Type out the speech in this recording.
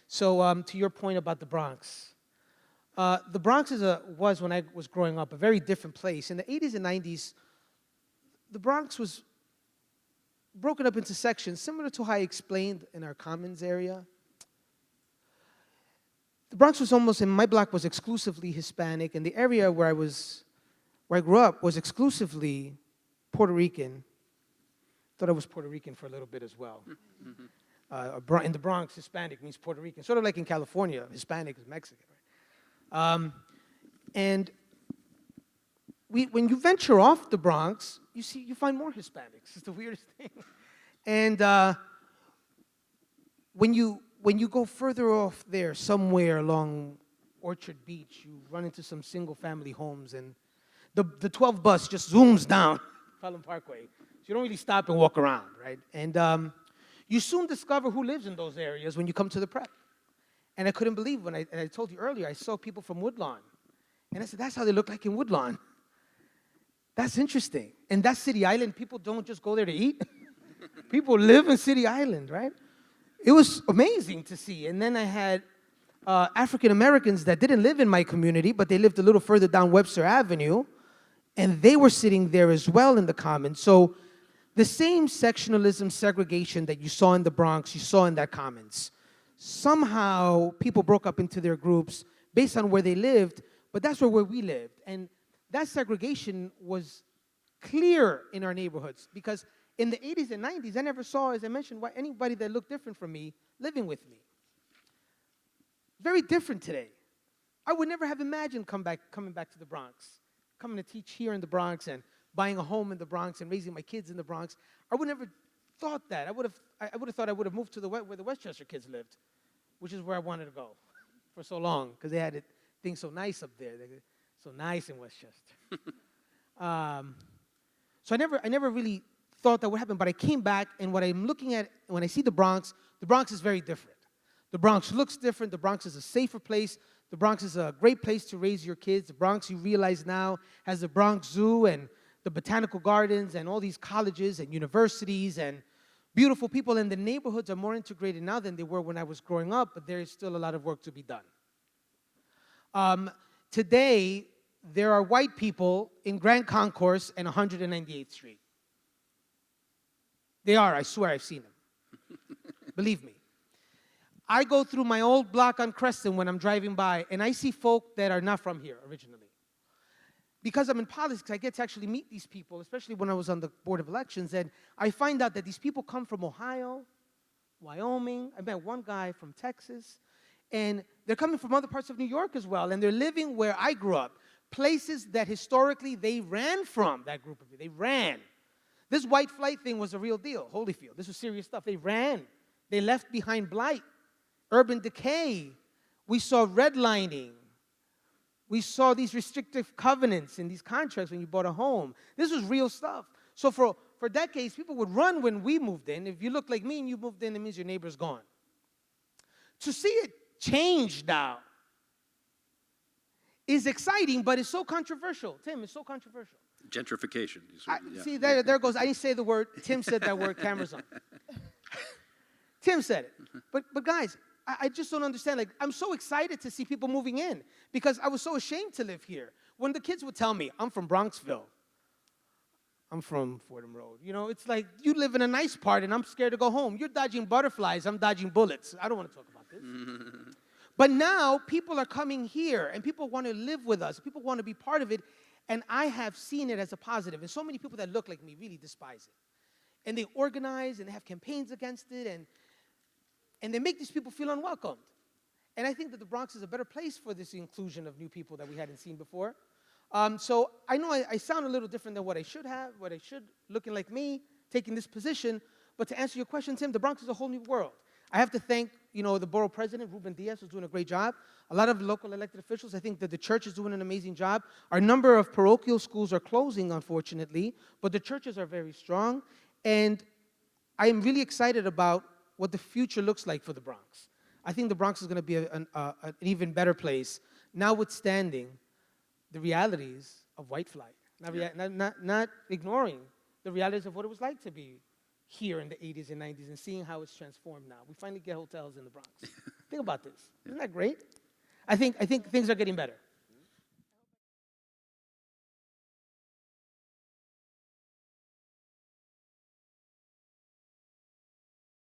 So to your point about the Bronx, the Bronx was, when I was growing up, a very different place. In the 80s and 90s, the Bronx was broken up into sections, similar to how I explained in our Commons area. The Bronx was almost, and my block was exclusively Hispanic, and the area where I grew up was exclusively Puerto Rican. Thought I was Puerto Rican for a little bit as well. In the Bronx, Hispanic means Puerto Rican. Sort of like in California, Hispanic is Mexican. Right? And when you venture off the Bronx, you find more Hispanics. It's the weirdest thing. And when you go further off there, somewhere along Orchard Beach, you run into some single-family homes, and the 12 bus just zooms down Pelham Parkway. So you don't really stop and walk around, right? And you soon discover who lives in those areas when you come to the prep. And I couldn't believe when I told you earlier, I saw people from Woodlawn. And I said, that's how they look like in Woodlawn. That's interesting. And that's City Island. People don't just go there to eat. People live in City Island, right? It was amazing to see. And then I had African Americans that didn't live in my community, but they lived a little further down Webster Avenue. And they were sitting there as well in the Commons. So the same sectionalism, segregation that you saw in the Bronx, you saw in that Commons. Somehow, people broke up into their groups based on where they lived, but that's where we lived. And that segregation was clear in our neighborhoods because in the 80s and 90s, I never saw, as I mentioned, anybody that looked different from me living with me. Very different today. I would never have imagined coming back to the Bronx, coming to teach here in the Bronx and buying a home in the Bronx and raising my kids in the Bronx. I would never thought that. I would have thought I would have moved to where the Westchester kids lived, which is where I wanted to go for so long because they had things so nice up there. They're so nice in Westchester. So I never really thought that would happen, but I came back, and what I'm looking at when I see the Bronx is very different. The Bronx looks different. The Bronx is a safer place. The Bronx is a great place to raise your kids. The Bronx, you realize now, has the Bronx Zoo and the botanical gardens and all these colleges and universities and beautiful people. And the neighborhoods are more integrated now than they were when I was growing up, but there is still a lot of work to be done. Today, there are white people in Grand Concourse and 198th Street. They are, I swear I've seen them. Believe me. I go through my old block on Crescent when I'm driving by, and I see folk that are not from here originally. Because I'm in politics, I get to actually meet these people, especially when I was on the Board of Elections, and I find out that these people come from Ohio, Wyoming. I met one guy from Texas, and they're coming from other parts of New York as well, and they're living where I grew up, places that historically they ran from, that group of people. They ran. This white flight thing was a real deal, Holyfield. This was serious stuff. They ran. They left behind blight, urban decay. We saw redlining. We saw these restrictive covenants and these contracts when you bought a home. This was real stuff. So for decades, people would run when we moved in. If you look like me and you moved in, it means your neighbor's gone. To see it change now is exciting, but it's so controversial. Tim, it's so controversial. Gentrification. Yeah. See, there goes. I didn't say the word. Tim said that word. Camera's on. Tim said it. But guys, I just don't understand. Like, I'm so excited to see people moving in because I was so ashamed to live here. When the kids would tell me, I'm from Bronxville. I'm from Fordham Road. You know, it's like you live in a nice part and I'm scared to go home. You're dodging butterflies. I'm dodging bullets. I don't want to talk about this. But now people are coming here and people want to live with us. People want to be part of it. And I have seen it as a positive. And so many people that look like me really despise it. And they organize and they have campaigns against it. And they make these people feel unwelcomed. And I think that the Bronx is a better place for this inclusion of new people that we hadn't seen before. So I know I sound a little different than what I should have, looking like me, taking this position. But to answer your question, Tim, the Bronx is a whole new world. I have to thank, the borough president, Ruben Diaz, who's doing a great job. A lot of local elected officials. I think that the church is doing an amazing job. Our number of parochial schools are closing, unfortunately, but the churches are very strong. And I am really excited about what the future looks like for the Bronx. I think the Bronx is going to be an even better place, notwithstanding the realities of white flight, not ignoring the realities of what it was like to be here in the 80s and 90s and seeing how it's transformed now. We finally get hotels in the Bronx. Think about this. Isn't that great? I think things are getting better.